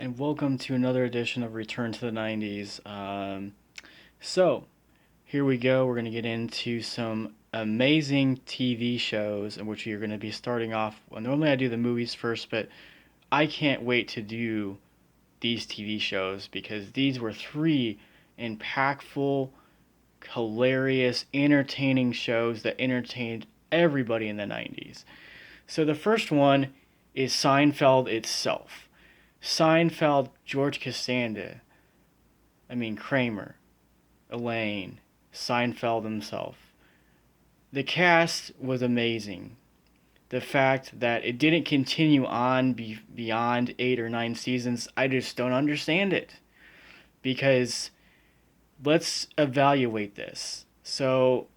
and welcome to another edition of Return to the 90s. So, here we go. We're going to get into some amazing TV shows, in which you're going to be starting off. Well, normally I do the movies first, but I can't wait to do these TV shows because these were three impactful, hilarious, entertaining shows that entertained everybody in the 90s. So, the first one is Seinfeld itself. Seinfeld, George Costanza, Kramer, Elaine, Seinfeld himself. The cast was amazing. The fact that it didn't continue on beyond 8 or 9 seasons, I just don't understand it. Because let's evaluate this. So,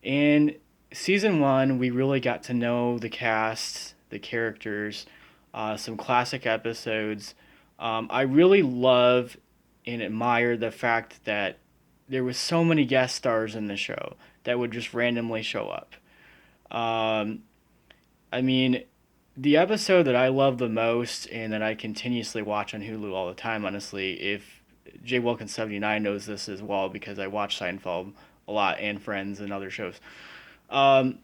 in season one, we really got to know the cast, the characters, some classic episodes. I really love and admire the fact that there was so many guest stars in the show that would just randomly show up. Um, I mean, the episode that I love the most and that I continuously watch on Hulu all the time, honestly, if Jay Wilkins 79 knows this as well because I watch Seinfeld a lot and Friends and other shows. Um,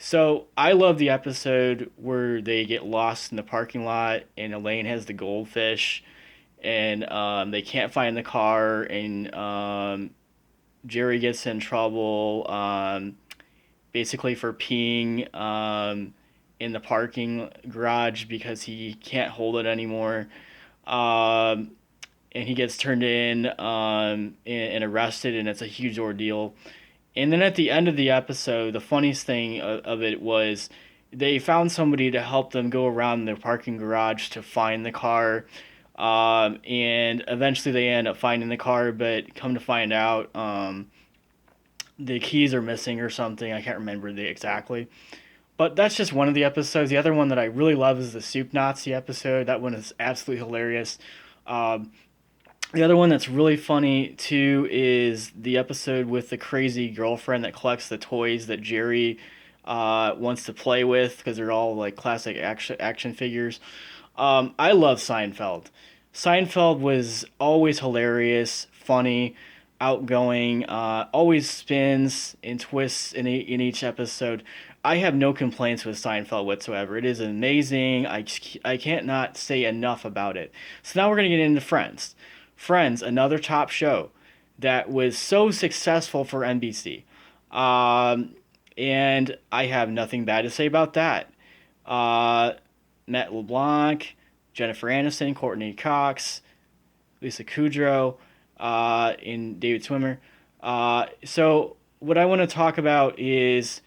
so I love the episode where they get lost in the parking lot and Elaine has the goldfish and they can't find the car and Jerry gets in trouble basically for peeing in the parking garage because he can't hold it anymore. Um, and he gets turned in and arrested, and it's a huge ordeal. And then at the end of the episode, the funniest thing of it was they found somebody to help them go around their parking garage to find the car. And eventually they end up finding the car, but come to find out, the keys are missing or something. I can't remember the exactly. But that's just one of the episodes. The other one that I really love is the Soup Nazi episode. That one is absolutely hilarious. Um, the other one that's really funny too is the episode with the crazy girlfriend that collects the toys that Jerry wants to play with because they're all like classic action figures. I love Seinfeld. Seinfeld was always hilarious, funny, outgoing, always spins and twists in each episode. I have no complaints with Seinfeld whatsoever. It is amazing. I can't not say enough about it. So now we're going to get into Friends. Friends, another top show that was so successful for NBC. Um, and I have nothing bad to say about that. Uh, Matt LeBlanc, Jennifer Aniston, Courtney Cox, Lisa Kudrow, and David Swimmer. So what I want to talk about is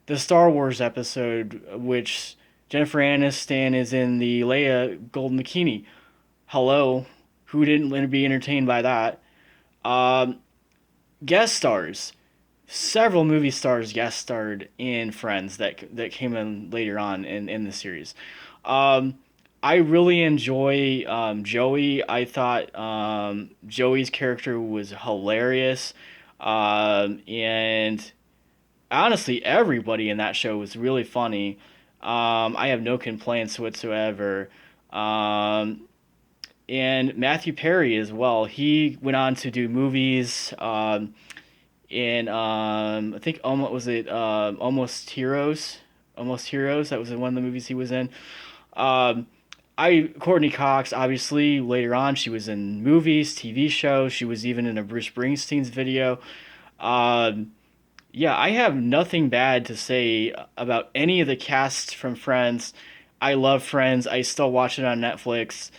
the Star Wars episode, which Jennifer Aniston is in the Leia golden bikini. Hello, who didn't want to be entertained by that? Um, Guest stars. Several movie stars guest starred in Friends that came in later on in the series. Um, I really enjoy Joey. I thought Joey's character was hilarious, and honestly, everybody in that show was really funny. I have no complaints whatsoever. Um, and Matthew Perry as well. He went on to do movies. In I think almost was it Almost Heroes. Almost Heroes. That was one of the movies he was in. Um, I Courtney Cox, obviously later on she was in movies, TV shows. She was even in a Bruce Springsteen's video. Um, yeah, I have nothing bad to say about any of the casts from Friends. I love Friends. I still watch it on Netflix.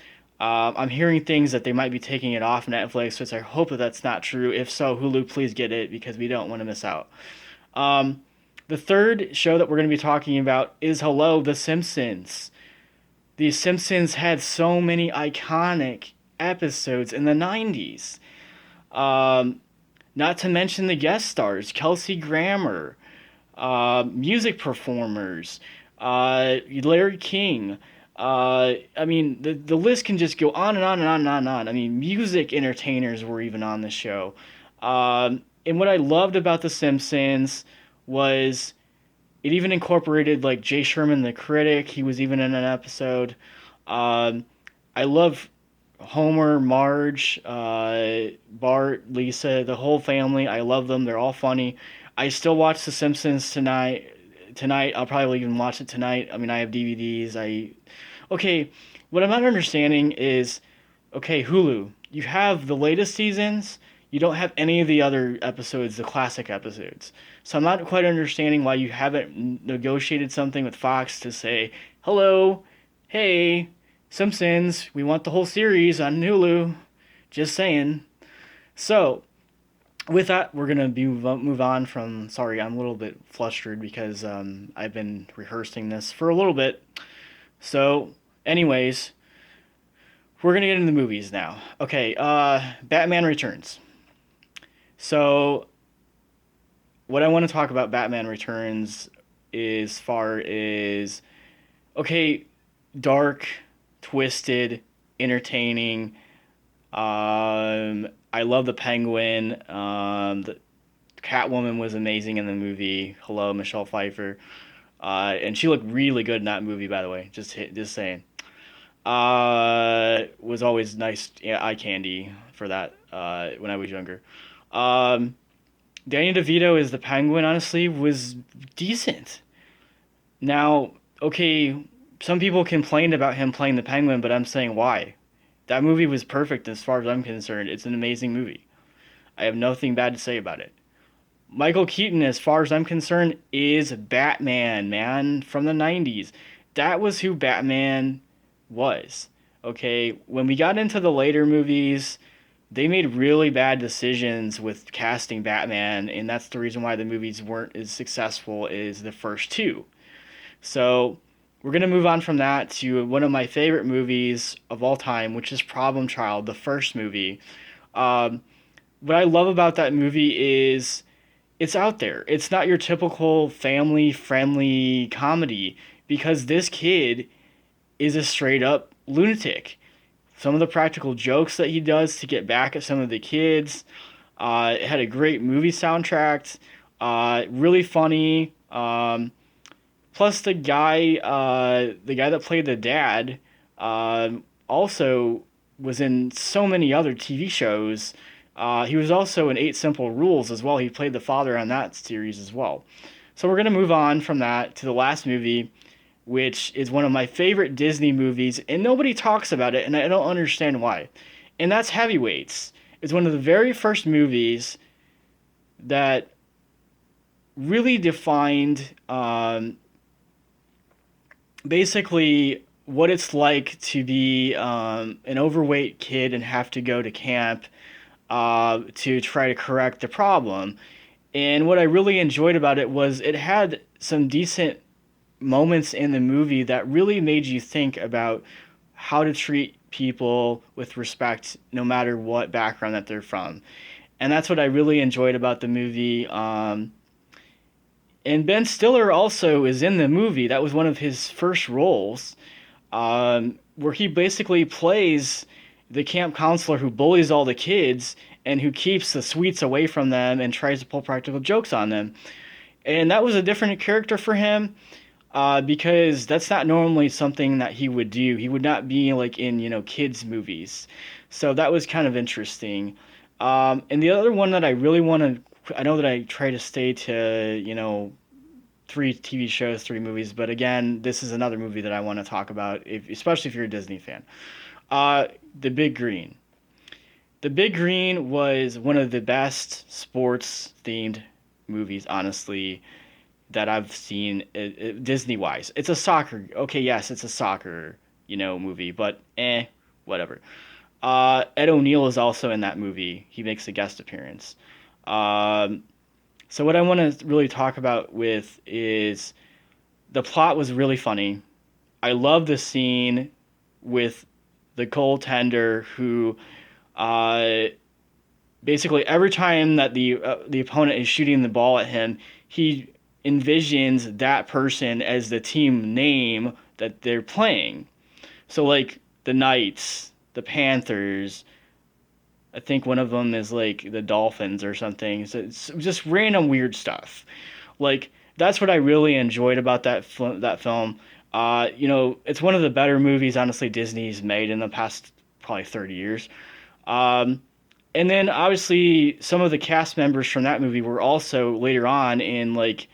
I'm hearing things that they might be taking it off Netflix, which I hope that that's not true. If so, Hulu, please get it because we don't want to miss out. Um, the third show that we're going to be talking about is Hello, The Simpsons. The Simpsons had so many iconic episodes in the 90s. Um, Not to mention the guest stars, Kelsey Grammer, music performers, Larry King. The list can just go on and on and on and on and on. I mean, music entertainers were even on the show. And what I loved about The Simpsons was it even incorporated like Jay Sherman, the critic. He was even in an episode. Um, I love Homer, Marge, Bart, Lisa, the whole family. I love them. They're all funny. I still watch The Simpsons tonight. Tonight, I'll probably even watch it tonight. I mean, I have DVDs. Okay. What I'm not understanding is, okay, Hulu. You have the latest seasons. You don't have any of the other episodes, the classic episodes. So I'm not quite understanding why you haven't negotiated something with Fox to say, hello, hey, Simpsons, we want the whole series on Hulu. Just saying. So, with that, we're gonna move on from. Sorry, I'm a little bit flustered because I've been rehearsing this for a little bit. So, anyways, we're gonna get into the movies now. Okay, Batman Returns. So, what I want to talk about Batman Returns is far is okay, dark, twisted, entertaining. I love the Penguin. The Catwoman was amazing in the movie. Hello, Michelle Pfeiffer. And she looked really good in that movie, by the way. Just saying. Was always nice, yeah, eye candy for that. When I was younger. Um, Danny DeVito as the Penguin, honestly, was decent. Now, okay, some people complained about him playing the Penguin, but I'm saying why. That movie was perfect as far as I'm concerned. It's an amazing movie. I have nothing bad to say about it. Michael Keaton, as far as I'm concerned, is Batman, man, from the 90s. That was who Batman was. Okay, when we got into the later movies, they made really bad decisions with casting Batman, and that's the reason why the movies weren't as successful as the first two. So, we're going to move on from that to one of my favorite movies of all time, which is Problem Child, the first movie. Um, what I love about that movie is it's out there. It's not your typical family friendly comedy because this kid is a straight up lunatic. Some of the practical jokes that he does to get back at some of the kids. It had a great movie soundtrack. Really funny. Plus the guy that played the dad, also was in so many other TV shows. He was also in Eight Simple Rules as well. He played the father on that series as well. So we're gonna move on from that to the last movie, which is one of my favorite Disney movies, and nobody talks about it, and I don't understand why. And that's Heavyweights. It's one of the very first movies that really defined basically what it's like to be an overweight kid and have to go to camp to try to correct the problem. And what I really enjoyed about it was it had some decent moments in the movie that really made you think about how to treat people with respect no matter what background that they're from. And that's what I really enjoyed about the movie. And Ben Stiller also is in the movie. That was one of his first roles, where he basically plays the camp counselor who bullies all the kids and who keeps the sweets away from them and tries to pull practical jokes on them. And that was a different character for him, because that's not normally something that he would do. He would not be like in, kids' movies. So that was kind of interesting. And the other one that I really want to, I know that I try to stay to, three TV shows, three movies, but again, this is another movie that I want to talk about, especially if you're a Disney fan. The Big Green. The Big Green was one of the best sports themed movies, honestly, that I've seen Disney wise. It's a soccer. Okay, yes, it's a soccer, movie, but whatever. Ed O'Neill is also in that movie. He makes a guest appearance. Um, so what I want to really talk about with is the plot was really funny. I love the scene with the goaltender who uh, basically every time that the opponent is shooting the ball at him, he envisions that person as the team name that they're playing. So like the Knights, the Panthers, I think one of them is like the Dolphins or something. So it's just random weird stuff. Like that's what I really enjoyed about that film. It's one of the better movies, honestly, Disney's made in the past probably 30 years. Um, and then obviously some of the cast members from that movie were also later on in like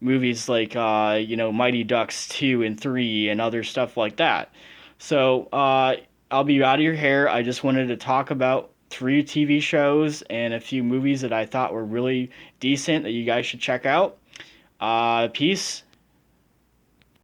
movies like Mighty Ducks 2 and 3 and other stuff like that. So I'll be out of your hair. I just wanted to talk about three TV shows and a few movies that I thought were really decent that you guys should check out. Peace